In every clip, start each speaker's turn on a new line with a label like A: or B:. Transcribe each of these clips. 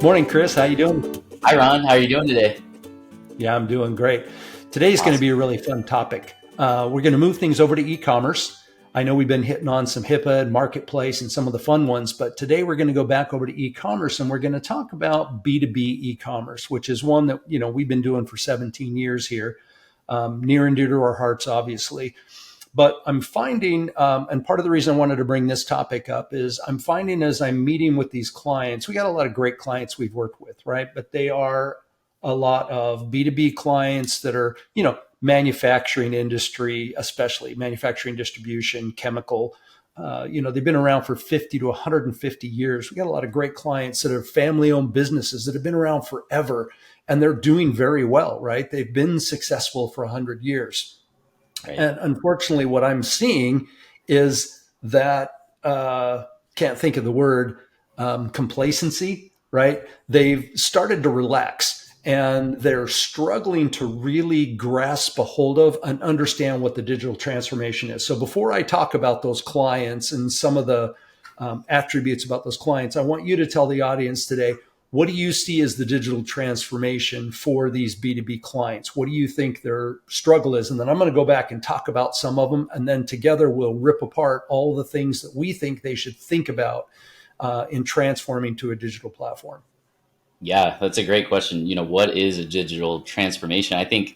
A: Morning, Chris. How you doing?
B: Hi, Ron. How are you doing today?
A: Yeah, I'm doing great. Today's going to be
B: Awesome.
A: a really fun topic. We're going to move things over to e-commerce. I know we've been hitting on some HIPAA and marketplace and some of the fun ones, but today we're going to go back over to e-commerce and we're going to talk about B2B e-commerce, which is one that we've been doing for 17 years here, near and dear to our hearts, obviously. But I'm finding, and part of the reason I wanted to bring this topic up is I'm finding as I'm meeting with these clients, we got a lot of great clients we've worked with, right? But they are a lot of B2B clients that are, manufacturing industry, especially manufacturing, distribution, chemical. They've been around for 50 to 150 years. We got a lot of great clients that are family owned businesses that have been around forever and they're doing very well, right? They've been successful for 100 years.
B: Right.
A: And unfortunately, what I'm seeing is that can't think of the word complacency, right? They've started to relax and they're struggling to really grasp a hold of and understand what the digital transformation is. So before I talk about those clients and some of the attributes about those clients, I want you to tell the audience today, what do you see as the digital transformation for these B2B clients? What do you think their struggle is? And then I'm going to go back and talk about some of them. And then together we'll rip apart all the things that we think they should think about in transforming to a digital platform.
B: Yeah, that's a great question. What is a digital transformation? I think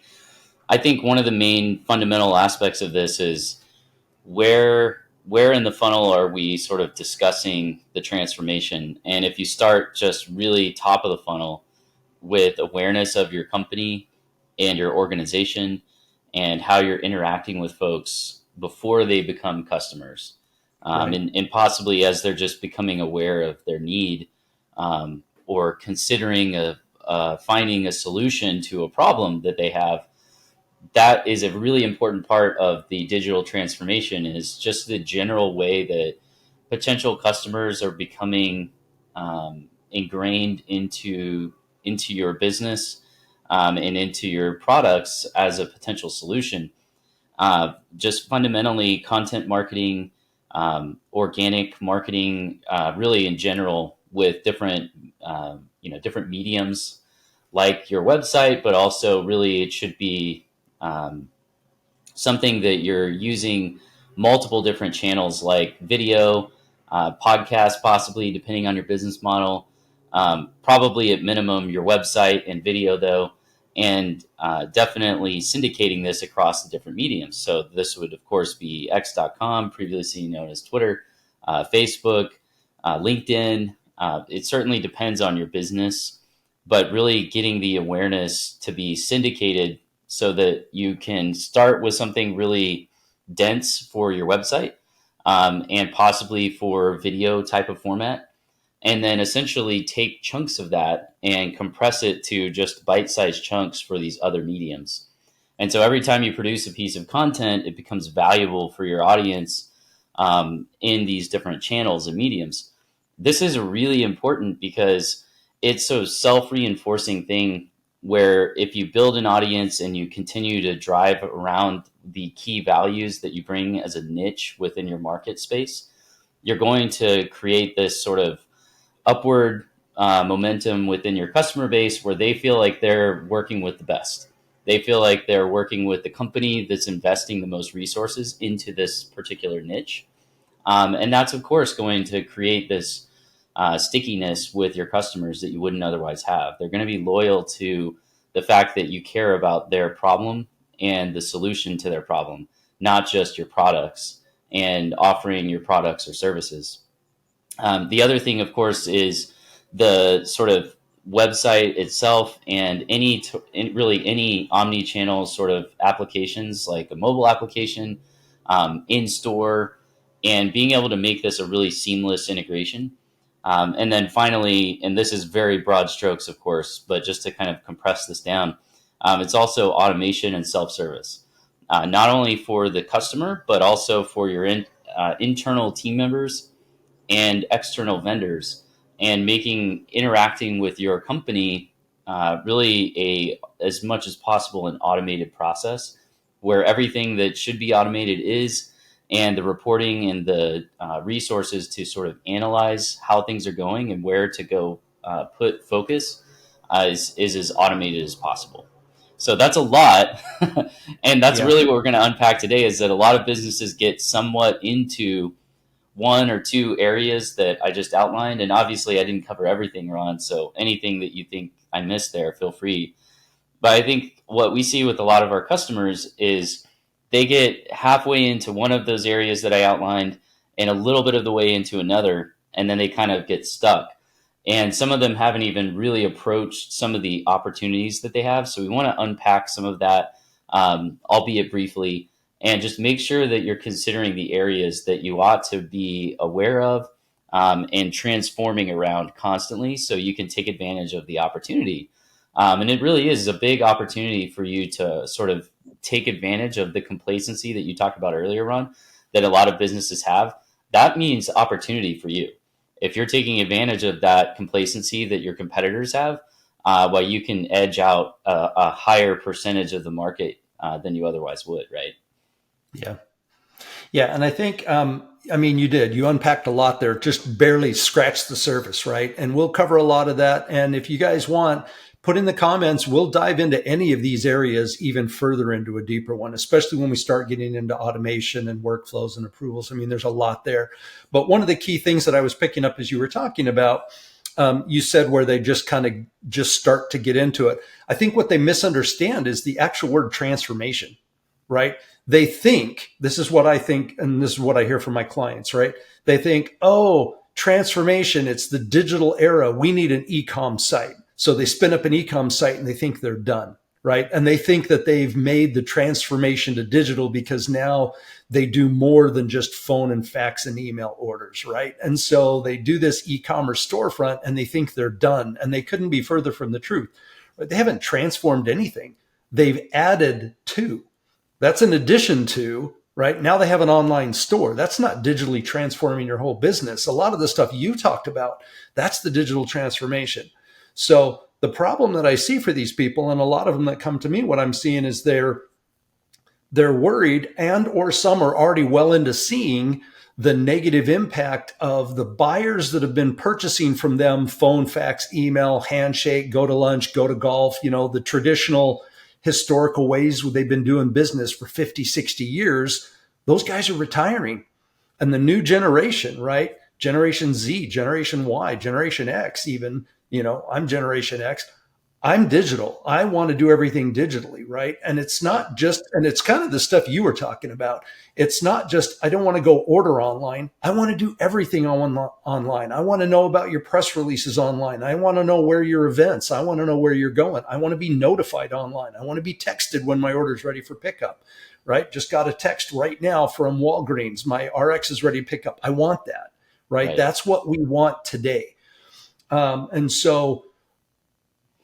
B: one of the main fundamental aspects of this is where in the funnel are we sort of discussing the transformation? And if you start just really top of the funnel with awareness of your company and your organization and how you're interacting with folks before they become customers,
A: Right.
B: and possibly as they're just becoming aware of their need, or considering finding a solution to a problem that they have. That is a really important part of the digital transformation, is just the general way that potential customers are becoming ingrained into your business, and into your products as a potential solution. Just fundamentally, content marketing, organic marketing, really in general, with different mediums like your website, but also really it should be um, something that you're using multiple different channels like video, podcast, possibly depending on your business model. Probably at minimum your website and video, though, and definitely syndicating this across the different mediums. So this would, of course, be x.com, previously known as Twitter, Facebook, LinkedIn. It certainly depends on your business, but really getting the awareness to be syndicated so that you can start with something really dense for your website, and possibly for video type of format, and then essentially take chunks of that and compress it to just bite-sized chunks for these other mediums. And so every time you produce a piece of content, it becomes valuable for your audience, in these different channels and mediums. This is really important because it's a self-reinforcing thing, where if you build an audience and you continue to drive around the key values that you bring as a niche within your market space, you're going to create this sort of upward momentum within your customer base, where they feel like they're working with the best. They feel like they're working with the company that's investing the most resources into this particular niche. And that's, of course, going to create this stickiness with your customers that you wouldn't otherwise have. They're going to be loyal to the fact that you care about their problem and the solution to their problem, not just your products and offering your products or services. The other thing, of course, is the sort of website itself, and really any omni-channel sort of applications like a mobile application, in store, and being able to make this a really seamless integration. And then finally, and this is very broad strokes, of course, but just to kind of compress this down, it's also automation and self-service, not only for the customer, but also for your internal team members and external vendors, and making interacting with your company really as much as possible an automated process, where everything that should be automated is, and the reporting and the resources to sort of analyze how things are going and where to go put focus is as automated as possible. So that's a lot. And that's
A: Yeah.
B: really what we're going to unpack today, is that a lot of businesses get somewhat into one or two areas that I just outlined. And obviously I didn't cover everything, Ron. So anything that you think I missed there, feel free. But I think what we see with a lot of our customers is they get halfway into one of those areas that I outlined and a little bit of the way into another, and then they kind of get stuck. And some of them haven't even really approached some of the opportunities that they have. So we want to unpack some of that, albeit briefly, and just make sure that you're considering the areas that you ought to be aware of, and transforming around constantly so you can take advantage of the opportunity. And it really is a big opportunity for you to sort of take advantage of the complacency that you talked about earlier, Ron, that a lot of businesses have. That means opportunity for you. If you're taking advantage of that complacency that your competitors have, well, you can edge out a higher percentage of the market than you otherwise would, right?
A: Yeah. Yeah. And I think, I mean, you unpacked a lot there, just barely scratched the surface, right? And we'll cover a lot of that. And if you guys want, put in the comments, we'll dive into any of these areas even further into a deeper one, especially when we start getting into automation and workflows and approvals. I mean, there's a lot there. But one of the key things that I was picking up as you were talking about, you said where they just kind of just start to get into it. I think what they misunderstand is the actual word transformation, right? They think, this is what I think, and this is what I hear from my clients, right? They think, oh, transformation, it's the digital era. We need an e-com site. So they spin up an e-com site and they think they're done, right? And they think that they've made the transformation to digital because now they do more than just phone and fax and email orders, right? And so they do this e-commerce storefront and they think they're done, and they couldn't be further from the truth. Right? They haven't transformed anything. They've added to. That's in addition to, right? Now they have an online store. That's not digitally transforming your whole business. A lot of the stuff you talked about, that's the digital transformation. So the problem that I see for these people, and a lot of them that come to me, what I'm seeing is they're worried, and or some are already well into seeing the negative impact of the buyers that have been purchasing from them phone, fax, email, handshake, go to lunch, go to golf, the traditional historical ways they've been doing business for 50, 60 years. Those guys are retiring. And the new generation, right? Generation Z, Generation Y, Generation X, even, I'm Generation X. I'm digital. I want to do everything digitally, right? And it's not just, and it's kind of the stuff you were talking about. It's not just, I don't want to go order online. I want to do everything online. I want to know about your press releases online. I want to know where your events. I want to know where you're going. I want to be notified online. I want to be texted when my order is ready for pickup, right? Just got a text right now from Walgreens. My RX is ready to pick up. I want that, right? That's what we want today. And so,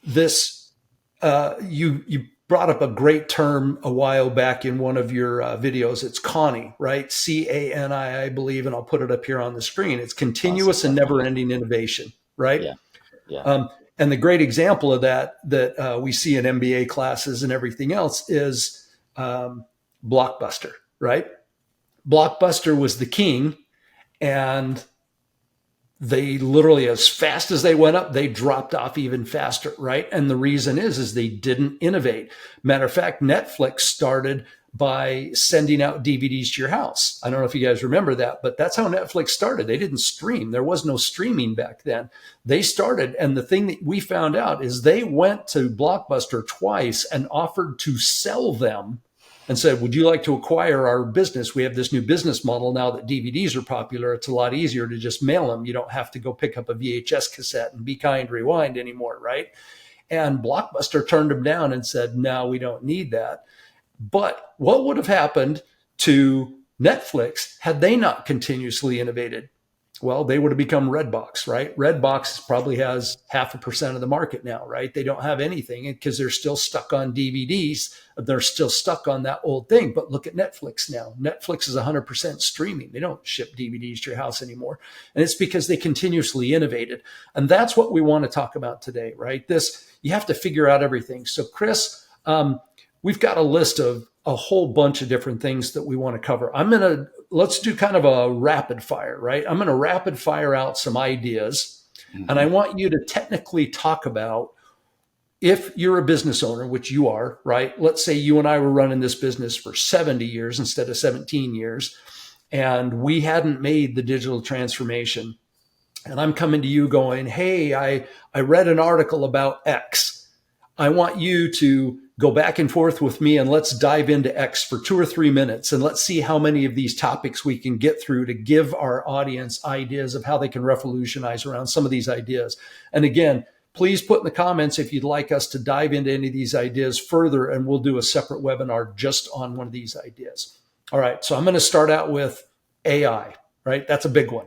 A: this you brought up a great term a while back in one of your videos. It's CANI, right? CANI, I believe, and I'll put it up here on the screen. It's continuous and never-ending innovation, right?
B: Yeah.
A: And the great example of that we see in MBA classes and everything else is Blockbuster, right? Blockbuster was the king, and they literally, as fast as they went up, they dropped off even faster, right? And the reason is they didn't innovate. Matter of fact, Netflix started by sending out DVDs to your house. I don't know if you guys remember that, but that's how Netflix started. They didn't stream. There was no streaming back then. They started, and the thing that we found out is they went to Blockbuster twice and offered to sell them and said, would you like to acquire our business? We have this new business model now that DVDs are popular. It's a lot easier to just mail them. You don't have to go pick up a VHS cassette and Be Kind, Rewind anymore, right? And Blockbuster turned them down and said, no, we don't need that. But what would have happened to Netflix had they not continuously innovated? Well, they would have become Redbox, right? Redbox probably has 0.5% of the market now, right? They don't have anything because they're still stuck on DVDs. They're still stuck on that old thing. But look at Netflix now. Netflix is 100% streaming. They don't ship DVDs to your house anymore. And it's because they continuously innovated. And that's what we want to talk about today, right? You have to figure out everything. So Chris, we've got a list of a whole bunch of different things that we want to cover. Let's do kind of a rapid fire, right? I'm going to rapid fire out some ideas. And I
B: Mhm.
A: want you to technically talk about, if you're a business owner, which you are, right? Let's say you and I were running this business for 70 years instead of 17 years, and we hadn't made the digital transformation. And I'm coming to you going, hey, I read an article about X. I want you to go back and forth with me and let's dive into X for 2 or 3 minutes and let's see how many of these topics we can get through to give our audience ideas of how they can revolutionize around some of these ideas. And again, please put in the comments if you'd like us to dive into any of these ideas further, and we'll do a separate webinar just on one of these ideas. All right, so I'm going to start out with AI, right? That's a big one.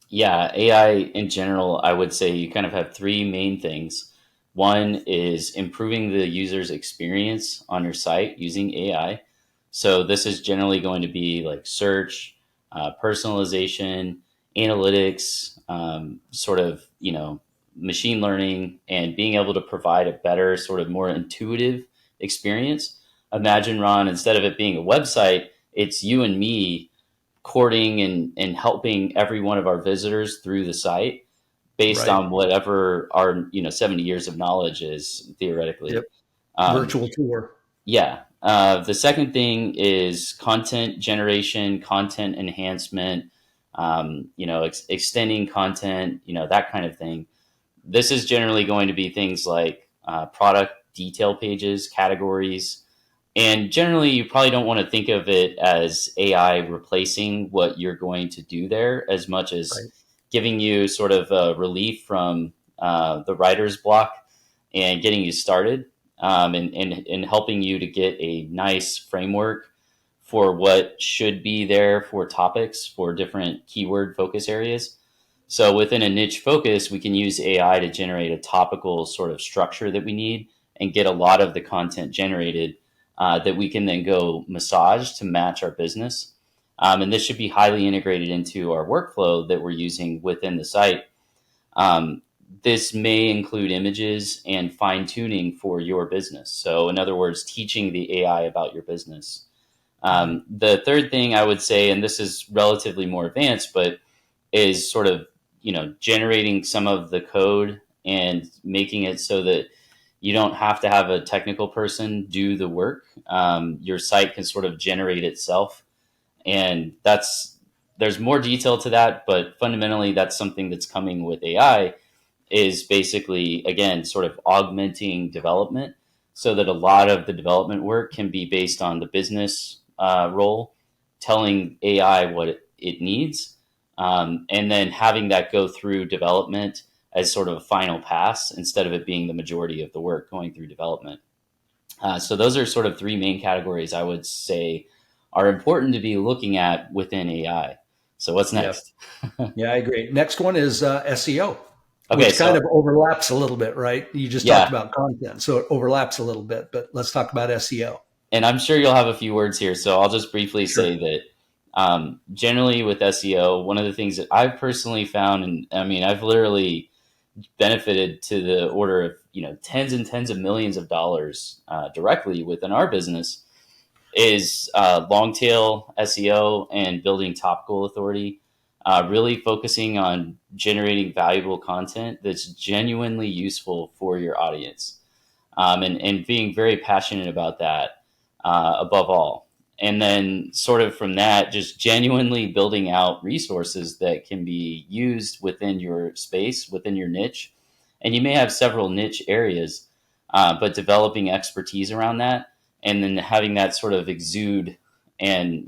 B: Yeah, AI in general, I would say you kind of have three main things. One is improving the user's experience on your site using AI. So this is generally going to be like search, personalization, analytics, sort of, machine learning, and being able to provide a better, sort of more intuitive experience. Imagine, Ron, instead of it being a website, it's you and me courting and helping every one of our visitors through the site based
A: Right.
B: on whatever our 70 years of knowledge is theoretically.
A: Yep.
B: um,
A: Virtual tour.
B: yeah. The second thing is content generation, content enhancement, extending content, that kind of thing. This is generally going to be things like product detail pages, categories, and generally, you probably don't want to think of it as AI replacing what you're going to do there as much as
A: Right.
B: giving you sort of a relief from the writer's block and getting you started, and helping you to get a nice framework for what should be there for topics for different keyword focus areas. So within a niche focus, we can use AI to generate a topical sort of structure that we need and get a lot of the content generated that we can then go massage to match our business. And this should be highly integrated into our workflow that we're using within the site. Um, this may include images and fine tuning for your business. So, in other words, teaching the AI about your business.
A: Right.
B: The third thing I would say, and this is relatively more advanced, but is sort of generating some of the code and making it so that you don't have to have a technical person do the work. Your site can sort of generate itself, and there's more detail to that, but fundamentally that's something that's coming with AI, is basically, again, sort of augmenting development so that a lot of the development work can be based on the business role, telling AI what it needs, and then having that go through development as sort of a final pass instead of it being the majority of the work going through development. So those are sort of three main categories I would say are important to be looking at within AI. So what's
A: Yeah.
B: next?
A: Yeah, I agree. Next one is SEO,
B: Okay,
A: which kind
B: so
A: of overlaps a little bit, right? You just talked
B: yeah,
A: about content, so it overlaps a little bit, but let's talk about SEO.
B: and I'm sure you'll have a few words here, so I'll just briefly
A: Sure.
B: say that generally with SEO, one of the things that I've personally found, and I mean, I've literally benefited to the order of tens and tens of millions of dollars directly within our business, is long tail SEO and building topical authority. Really focusing on generating valuable content that's genuinely useful for your audience, and being very passionate about that above all. And then, sort of from that, just genuinely building out resources that can be used within your space, within your niche. And you may have several niche areas, but developing expertise around that and then having that sort of exude. And,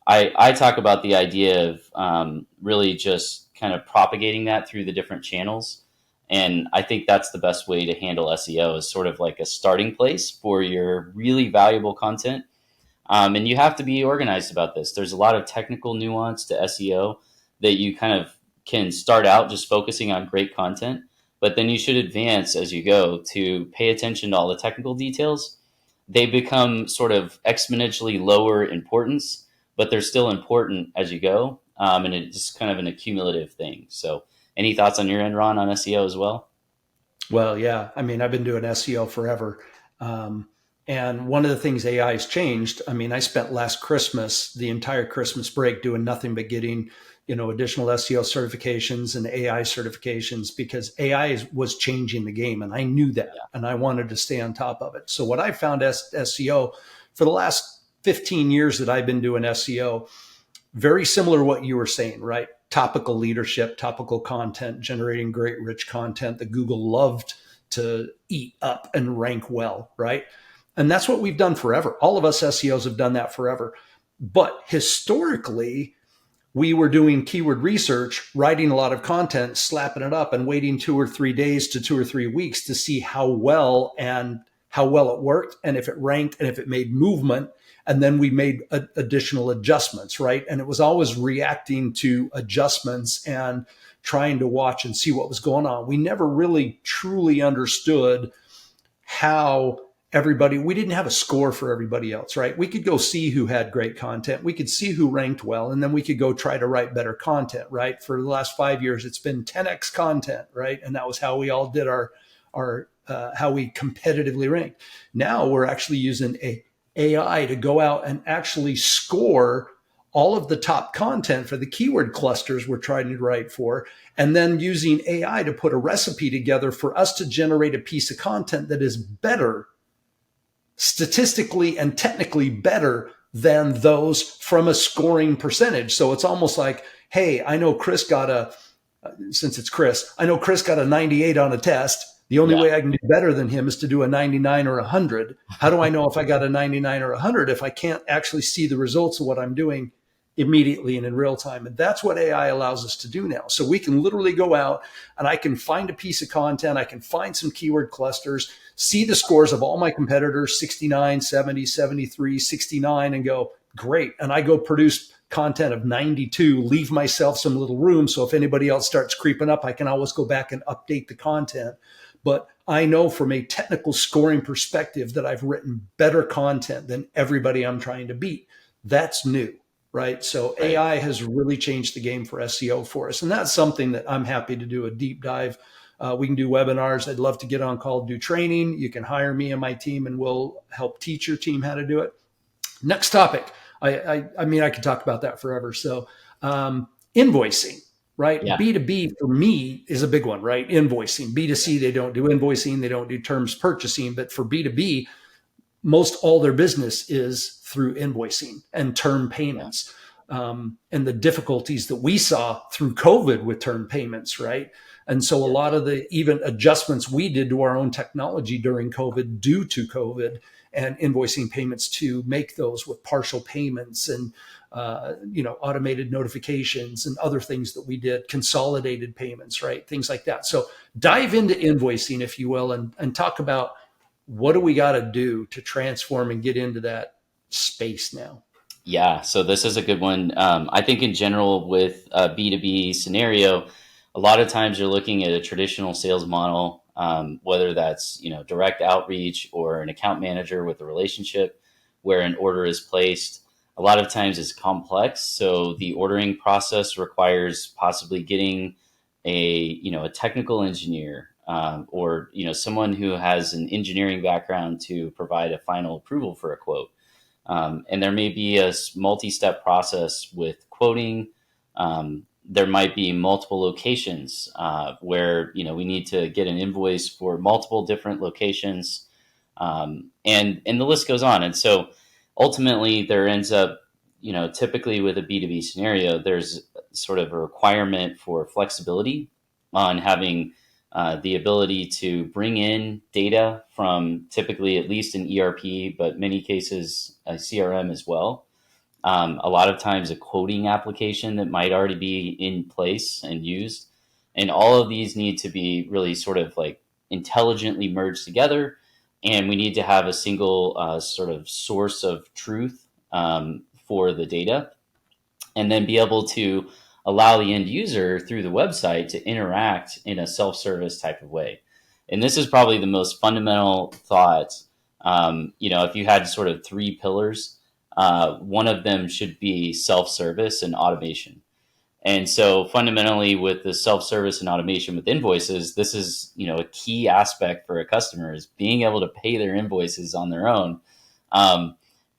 B: I talk about the idea of really just kind of propagating that through the different channels. And I think that's the best way to handle SEO, is sort of like a starting place for your really valuable content. And you have to be organized about this. There's a lot of technical nuance to SEO that you kind of can start out just focusing on great content, but then you should advance as you go to pay attention to all the technical details. They become sort of exponentially lower importance, but they're still important as you go. And it's just kind of an accumulative thing. So, any thoughts on your end, Ron, on SEO as well?
A: Well, yeah. I mean, I've been doing SEO forever. Um, and one of the things AI has changed, I mean, I spent last Christmas, the entire Christmas break, doing nothing but getting additional SEO certifications and AI certifications, because AI was changing the game, and I knew that,
B: Yeah.
A: and I wanted to stay on top of it. So what I found SEO for the last 15 years that I've been doing SEO, very similar to what you were saying, right? Topical leadership, topical content, generating great, rich content that Google loved to eat up and rank well, right? And that's what we've done forever. All of us SEOs have done that forever. But historically, we were doing keyword research, writing a lot of content, slapping it up, and waiting 2 or 3 days to 2 or 3 weeks to see how well it worked, and if it ranked, and if it made movement. And then we made additional adjustments, right? And it was always reacting to adjustments and trying to watch and see what was going on. We never really truly understood how we didn't have a score for everybody else, right? We could go see who had great content. We could see who ranked well, and then we could go try to write better content, right? For the last 5 years, it's been 10x content, right? And that was how we all did our how we competitively ranked. Now we're actually using AI to go out and actually score all of the top content for the keyword clusters we're trying to write for, and then using AI to put a recipe together for us to generate a piece of content that is better, statistically and technically better than those from a scoring percentage. So it's almost like, hey, I know Chris got a 98 on a test. The only way I can do better than him is to do a 99 or 100. How do I know if I got a 99 or 100 if I can't actually see the results of what I'm doing immediately and in real time? And that's what AI allows us to do now. So we can literally go out and I can find a piece of content. I can find some keyword clusters, see the scores of all my competitors, 69, 70, 73, 69, and go, great. And I go produce content of 92, leave myself some little room. So if anybody else starts creeping up, I can always go back and update the content. But I know from a technical scoring perspective that I've written better content than everybody I'm trying to beat. That's new, right? So
B: Right.
A: AI has really changed the game for SEO for us. And that's something that I'm happy to do a deep dive. We can do webinars. I'd love to get on call, do training. You can hire me and my team, and we'll help teach your team how to do it. Next topic. I mean, I could talk about that forever. So invoicing. Right.
B: Yeah.
A: B2B for me is a big one, right? Invoicing. B2C, they don't do invoicing. They don't do terms purchasing. But for B2B, most all their business is through invoicing and term payments. And the difficulties that we saw through COVID with term payments, right? And so a lot of the even adjustments we did to our own technology during COVID due to COVID and invoicing payments to make those with partial payments and automated notifications and other things that we did, consolidated payments, right? Things like that. So dive into invoicing, if you will, and talk about what do we got to do to transform and get into that space now.
B: Yeah, so this is a good one. I think in general with a B2B scenario, a lot of times you're looking at a traditional sales model, whether that's direct outreach or an account manager with a relationship where an order is placed. A lot of times it's complex, so the ordering process requires possibly getting a technical engineer or someone who has an engineering background to provide a final approval for a quote. And there may be a multi-step process with quoting. There might be multiple locations where we need to get an invoice for multiple different locations, and the list goes on. And so ultimately, there ends up typically with a B2B scenario, there's sort of a requirement for flexibility on having the ability to bring in data from typically at least an ERP, but many cases a CRM as well. A lot of times a quoting application that might already be in place and used. And all of these need to be really sort of like intelligently merged together. And we need to have a single sort of source of truth for the data, and then be able to allow the end user through the website to interact in a self-service type of way. And this is probably the most fundamental thought. If you had sort of three pillars, one of them should be self-service and automation. And so fundamentally with the self-service and automation with invoices, this is, a key aspect for a customer is being able to pay their invoices on their own.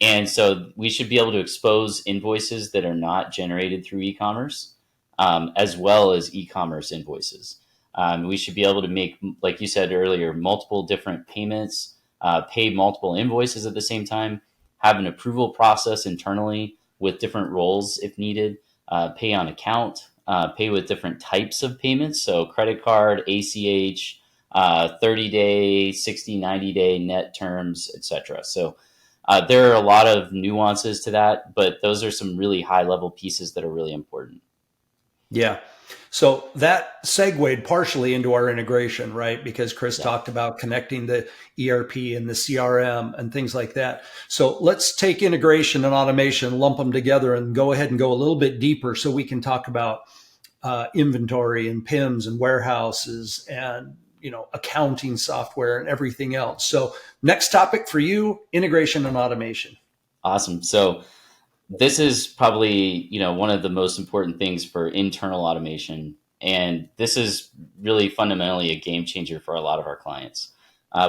B: And so we should be able to expose invoices that are not generated through e-commerce. as well as e-commerce invoices. We should be able to make, like you said earlier, multiple different payments, pay multiple invoices at the same time, have an approval process internally with different roles if needed, pay on account, pay with different types of payments. So credit card, ACH, 30-day, 60, 90-day net terms, etc. So there are a lot of nuances to that, but those are some really high level pieces that are really important.
A: Yeah. So that segued partially into our integration, right? Because Chris
B: Yeah.
A: talked about connecting the ERP and the CRM and things like that. So let's take integration and automation, lump them together, and go ahead and go a little bit deeper so we can talk about inventory and PIMS and warehouses and accounting software and everything else. So next topic for you, integration and automation.
B: Awesome. So this is probably, one of the most important things for internal automation. And this is really fundamentally a game changer for a lot of our clients.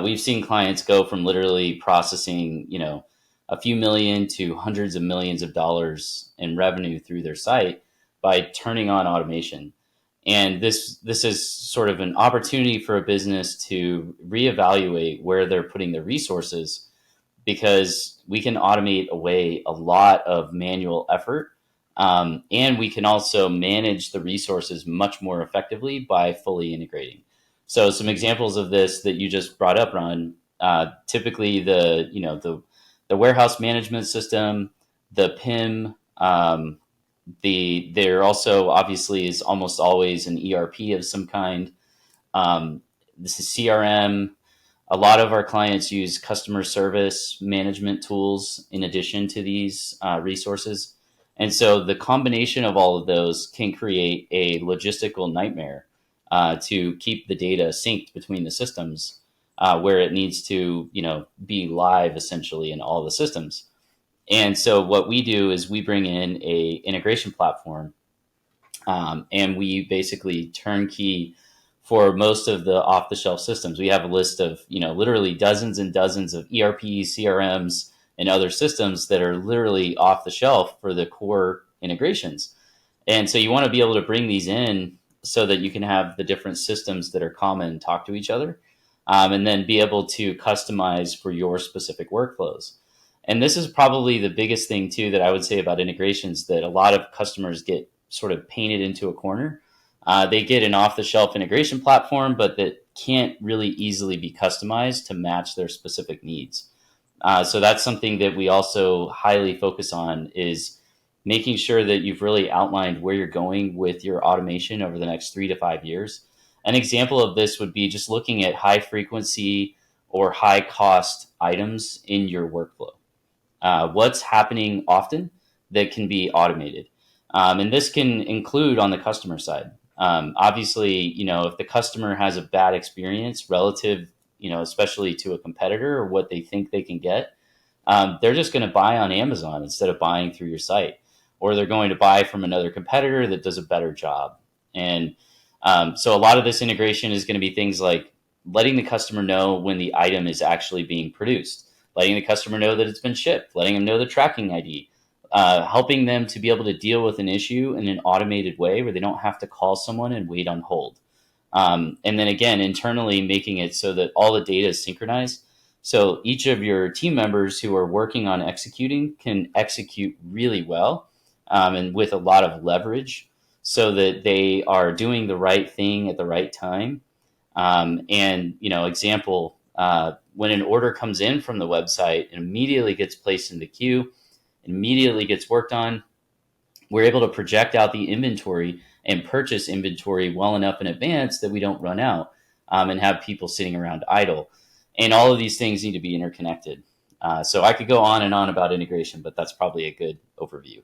B: We've seen clients go from literally processing, a few million to hundreds of millions of dollars in revenue through their site by turning on automation. And this is sort of an opportunity for a business to reevaluate where they're putting their resources, because we can automate away a lot of manual effort. And we can also manage the resources much more effectively by fully integrating. So some examples of this that you just brought up, Ron, typically the warehouse management system, the PIM, there also obviously is almost always an ERP of some kind. This is CRM. A lot of our clients use customer service management tools in addition to these resources. And so the combination of all of those can create a logistical nightmare to keep the data synced between the systems where it needs to, be live essentially in all the systems. And so what we do is we bring in a integration platform, and we basically turnkey for most of the off-the-shelf systems. We have a list of, literally dozens and dozens of ERPs, CRMs, and other systems that are literally off the shelf for the core integrations. And so you want to be able to bring these in so that you can have the different systems that are common talk to each other, and then be able to customize for your specific workflows. And this is probably the biggest thing too that I would say about integrations, that a lot of customers get sort of painted into a corner. They get an off-the-shelf integration platform, but that can't really easily be customized to match their specific needs. So that's something that we also highly focus on, is making sure that you've really outlined where you're going with your automation over the next 3 to 5 years. An example of this would be just looking at high frequency or high cost items in your workflow. What's happening often that can be automated? And this can include on the customer side. Obviously, if the customer has a bad experience relative, especially to a competitor or what they think they can get, they're just going to buy on Amazon instead of buying through your site, or they're going to buy from another competitor that does a better job. And so a lot of this integration is going to be things like letting the customer know when the item is actually being produced, letting the customer know that it's been shipped, letting them know the tracking ID, helping them to be able to deal with an issue in an automated way where they don't have to call someone and wait on hold. And then again, internally making it so that all the data is synchronized. So each of your team members who are working on executing can execute really well, and with a lot of leverage, so that they are doing the right thing at the right time. And, example, when an order comes in from the website, it immediately gets placed in the queue, immediately gets worked on. We're able to project out the inventory and purchase inventory well enough in advance that we don't run out, and have people sitting around idle. And all of these things need to be interconnected. So I could go on and on about integration, but that's probably a good overview.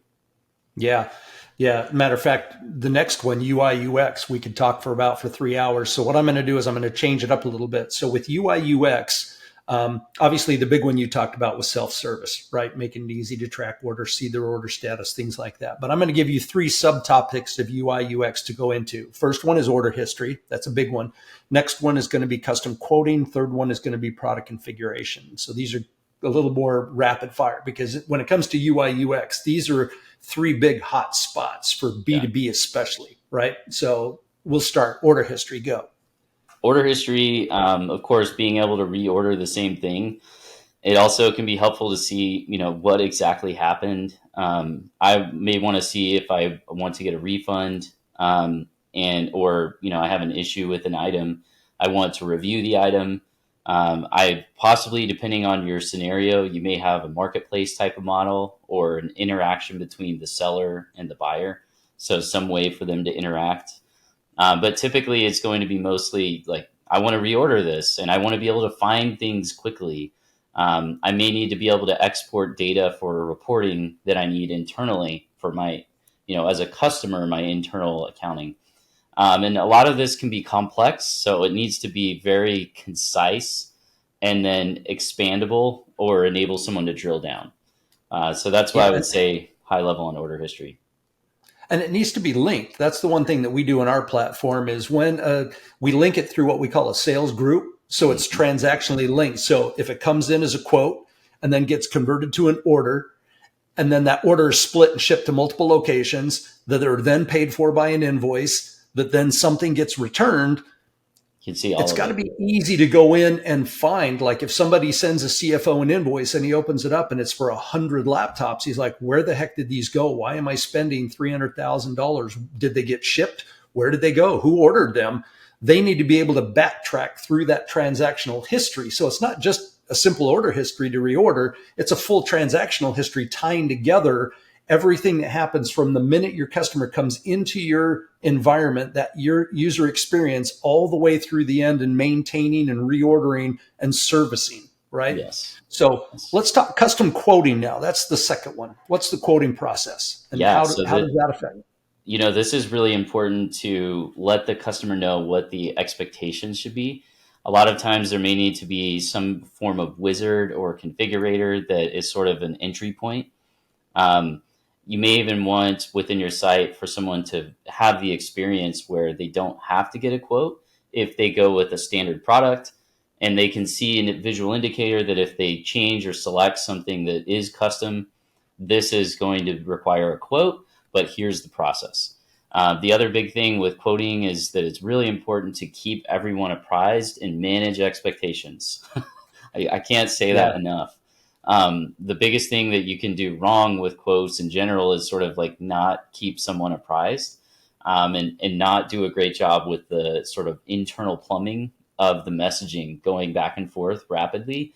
A: Yeah. Yeah. Matter of fact, the next one, UIUX, we could talk for 3 hours. So what I'm going to do is I'm going to change it up a little bit. So with UIUX, obviously the big one you talked about was self-service, right? Making it easy to track orders, see their order status, things like that. But I'm going to give you 3 subtopics of UIUX to go into. First one is order history. That's a big one. Next one is going to be custom quoting. Third one is going to be product configuration. So these are a little more rapid fire, because when it comes to UI UX, these are three big hot spots for
B: Yeah.
A: B2B especially, right? So we'll start order history, go.
B: Order history, of course, being able to reorder the same thing. It also can be helpful to see, what exactly happened. I may want to see if I want to get a refund, or I have an issue with an item. I want to review the item. I possibly, depending on your scenario, you may have a marketplace type of model or an interaction between the seller and the buyer. So some way for them to interact. But typically, it's going to be mostly like, I want to reorder this and I want to be able to find things quickly. I may need to be able to export data for reporting that I need internally for my, as a customer, my internal accounting. And a lot of this can be complex, so it needs to be very concise and then expandable or enable someone to drill down. So that's why I
A: Yeah,
B: would say high level on order history.
A: and it needs to be linked. That's the one thing that we do in our platform is when we link it through what we call a sales group. So it's
B: Mhm.
A: transactionally linked. So if it comes in as a quote and then gets converted to an order, and then that order is split and shipped to multiple locations that are then paid for by an invoice, that then something gets returned,
B: You can see all
A: it's
B: of
A: got to
B: it.
A: be easy to go in and find. Like if somebody sends a CFO an invoice and he opens it up and it's for 100 laptops, he's like, where the heck did these go? Why am I spending $300,000? Did they get shipped? Where did they go? Who ordered them? They need to be able to backtrack through that transactional history. So it's not just a simple order history to reorder. It's a full transactional history tying together everything that happens from the minute your customer comes into your environment, that your user experience, all the way through the end, and maintaining and reordering and servicing, right?
B: Yes.
A: So
B: Yes.
A: let's talk custom quoting now. That's the second one. What's the quoting process and
B: Yeah. So
A: how
B: that,
A: does that affect?
B: this is really important to let the customer know what the expectations should be. A lot of times there may need to be some form of wizard or configurator that is sort of an entry point. Um, you may even want within your site for someone to have the experience where they don't have to get a quote if they go with a standard product, and they can see a visual indicator that if they change or select something that is custom, this is going to require a quote, but here's the process. The other big thing with quoting is that it's really important to keep everyone apprised and manage expectations. I can't say
A: Yeah.
B: that enough. The biggest thing that you can do wrong with quotes in general is sort of like not keep someone apprised, and not do a great job with the sort of internal plumbing of the messaging going back and forth rapidly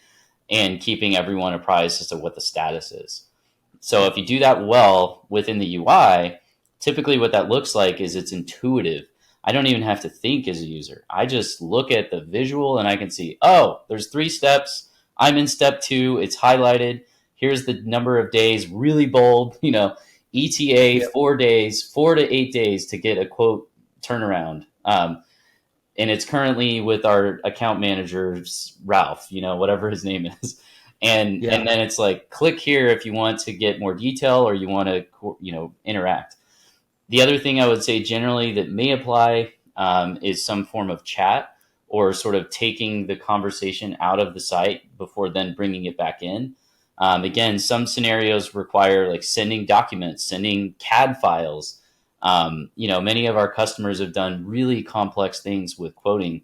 B: and keeping everyone apprised as to what the status is. So if you do that well within the UI, typically what that looks like is it's intuitive. I don't even have to think as a user. I just look at the visual and I can see, oh, there's 3 steps. I'm in step 2. It's highlighted. Here's the number of days, really bold, ETA,
A: Yep.
B: 4 days, 4 to 8 days to get a quote turnaround. And it's currently with our account managers, Ralph, whatever his name is. And
A: Yeah.
B: then it's like, click here if you want to get more detail or you want to, interact. The other thing I would say generally that may apply, is some form of chat or sort of taking the conversation out of the site before then bringing it back in. Again, some scenarios require like sending documents, sending CAD files. Many of our customers have done really complex things with quoting,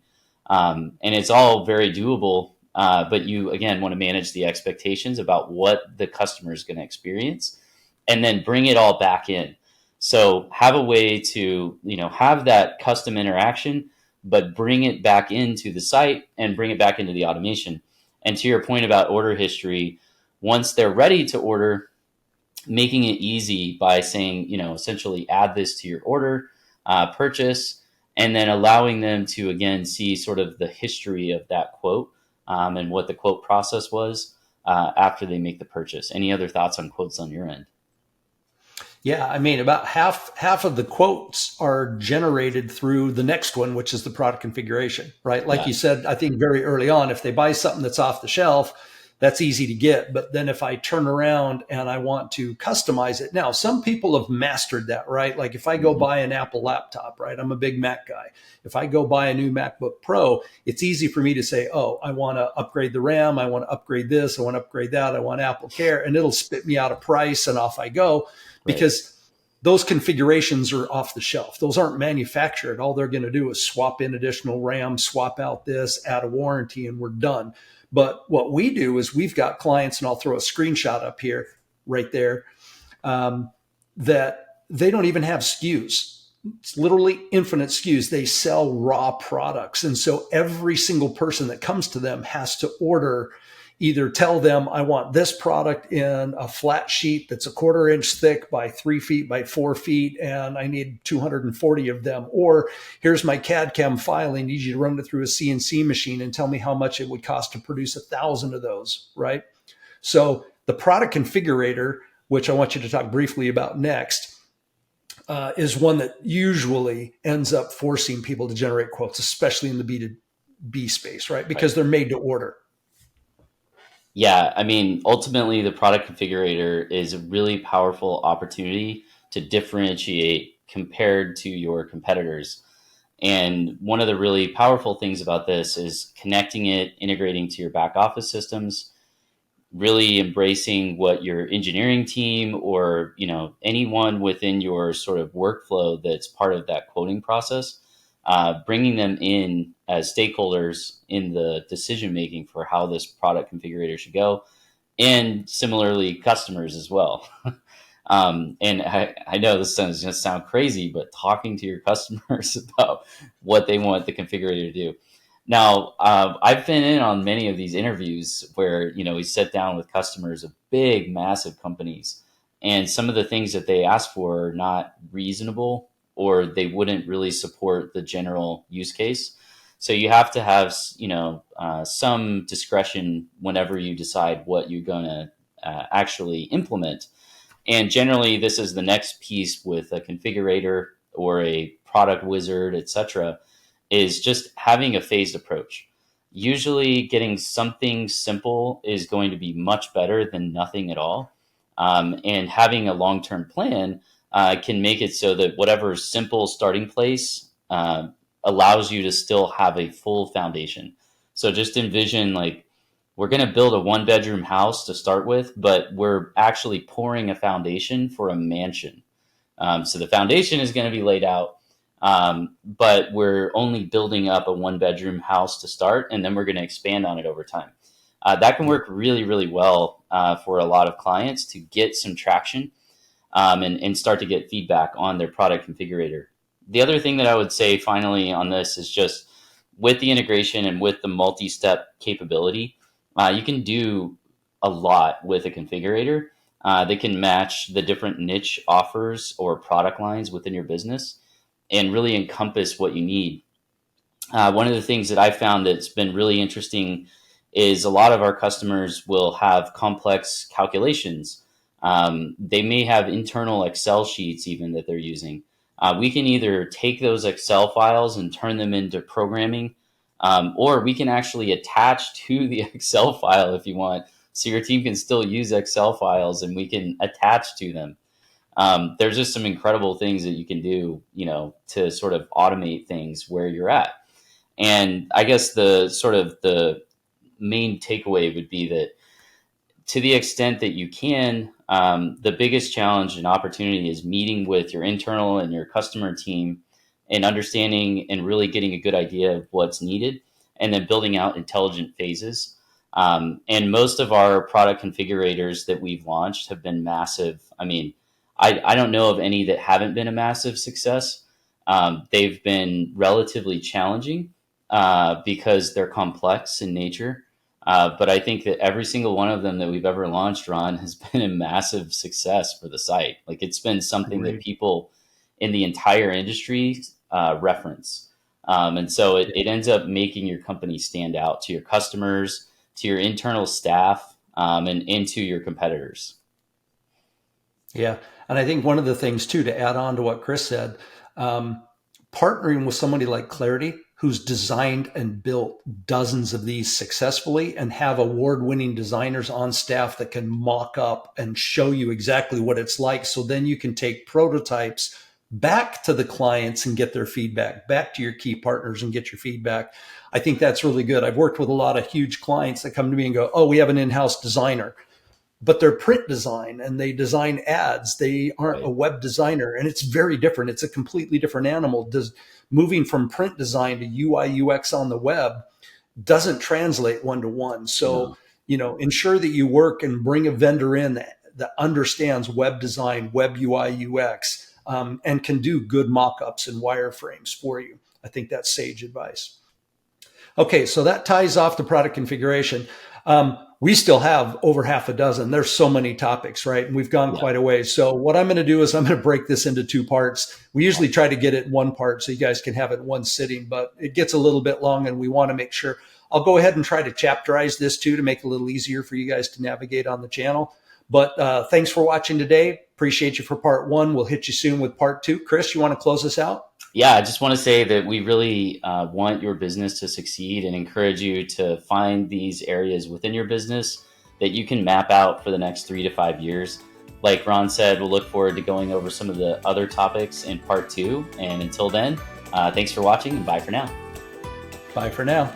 B: and it's all very doable. But you, again, want to manage the expectations about what the customer is going to experience and then bring it all back in. So have a way to, have that custom interaction, but bring it back into the site and bring it back into the automation. And to your point about order history, once they're ready to order, making it easy by saying, essentially add this to your order, purchase, and then allowing them to, again, see sort of the history of that quote, and what the quote process was after they make the purchase. Any other thoughts on quotes on your end?
A: Yeah, I mean, about half of the quotes are generated through the next one, which is the product configuration, right? Like
B: Yeah.
A: you said, I think very early on, if they buy something that's off the shelf, that's easy to get. But then if I turn around and I want to customize it, now some people have mastered that, right? Like if I go
B: Mhm.
A: buy an Apple laptop, right? I'm a big Mac guy. If I go buy a new MacBook Pro, it's easy for me to say, oh, I want to upgrade the RAM. I want to upgrade this. I want to upgrade that. I want Apple Care. And it'll spit me out a price and off I go,
B: Right.
A: because those configurations are off the shelf. Those aren't manufactured. All they're going to do is swap in additional RAM, swap out this, add a warranty, and we're done. But what we do is we've got clients, and I'll throw a screenshot up here, right there, that they don't even have SKUs. It's literally infinite SKUs. They sell raw products. And so every single person that comes to them has to order, either tell them, I want this product in a flat sheet that's a 1/4 inch thick by 3 feet by 4 feet, and I need 240 of them. Or here's my CAD CAM file. I need you to run it through a CNC machine and tell me how much it would cost to produce 1,000 of those, right? So the product configurator, which I want you to talk briefly about next, is one that usually ends up forcing people to generate quotes, especially in the B2B space, right?
B: Right.
A: Because they're made to order.
B: Yeah, I mean, ultimately, the product configurator is a really powerful opportunity to differentiate compared to your competitors. And one of the really powerful things about this is connecting it, integrating to your back office systems, really embracing what your engineering team or anyone within your sort of workflow that's part of that quoting process, bringing them in as stakeholders in the decision making for how this product configurator should go, and similarly customers as well. And I know this sounds going to sound crazy, but talking to your customers about what they want the configurator to do. Now, I've been in on many of these interviews where, we sit down with customers of big, massive companies, and some of the things that they ask for are not reasonable, or they wouldn't really support the general use case. So you have to have, some discretion whenever you decide what you're going to actually implement. And generally, this is the next piece with a configurator or a product wizard, etc., is just having a phased approach. Usually, getting something simple is going to be much better than nothing at all. And having a long term plan can make it so that whatever simple starting place allows you to still have a full foundation. So just envision, like, we're going to build a 1-bedroom house to start with, but we're actually pouring a foundation for a mansion. So the foundation is going to be laid out, but we're only building up a 1-bedroom house to start, and then we're going to expand on it over time. That can work really, really well for a lot of clients to get some traction, and start to get feedback on their product configurator. The other thing that I would say finally on this is just with the integration and with the multi-step capability, you can do a lot with a configurator. They can match the different niche offers or product lines within your business and really encompass what you need. One of the things that I found that's been really interesting is a lot of our customers will have complex calculations. They may have internal Excel sheets even that they're using. We can either take those Excel files and turn them into programming, or we can actually attach to the Excel file if you want. So your team can still use Excel files and we can attach to them. There's just some incredible things that you can do, to sort of automate things where you're at. And I guess the main takeaway would be that to the extent that you can, the biggest challenge and opportunity is meeting with your internal and your customer team and understanding and really getting a good idea of what's needed, and then building out intelligent phases. And most of our product configurators that we've launched have been massive. I mean, I don't know of any that haven't been a massive success. They've been relatively challenging because they're complex in nature. But I think that every single one of them that we've ever launched, Ron, has been a massive success for the site. Like, it's been something that
A: Agreed.
B: people in the entire industry reference. And so it ends up making your company stand out to your customers, to your internal staff, and to your competitors.
A: Yeah. And I think one of the things, too, to add on to what Chris said, partnering with somebody like Clarity, who's designed and built dozens of these successfully and have award-winning designers on staff that can mock up and show you exactly what it's like. So then you can take prototypes back to the clients and get their feedback, back to your key partners and get your feedback. I think that's really good. I've worked with a lot of huge clients that come to me and go, oh, we have an in-house designer, but they're print design and they design ads. They aren't a web designer, and it's very different. It's a completely different animal. Moving from print design to UI UX on the web doesn't translate one-to-one. So, ensure that you work and bring a vendor in that understands web design, web UI UX, and can do good mock-ups and wireframes for you. I think that's sage advice. Okay, so that ties off the product configuration. We still have over half a dozen. There's so many topics, right? And we've gone quite a ways. So what I'm going to do is I'm going to break this into 2 parts. We usually try to get it in 1 part so you guys can have it in 1 sitting, but it gets a little bit long and we want to make sure. I'll go ahead and try to chapterize this too to make it a little easier for you guys to navigate on the channel. But thanks for watching today. Appreciate you for part 1. We'll hit you soon with part 2. Chris, you want to close us out?
B: Yeah, I just want to say that we really want your business to succeed and encourage you to find these areas within your business that you can map out for the next 3 to 5 years. Like Ron said, we'll look forward to going over some of the other topics in part 2. And until then, thanks for watching and bye for now.
A: Bye for now.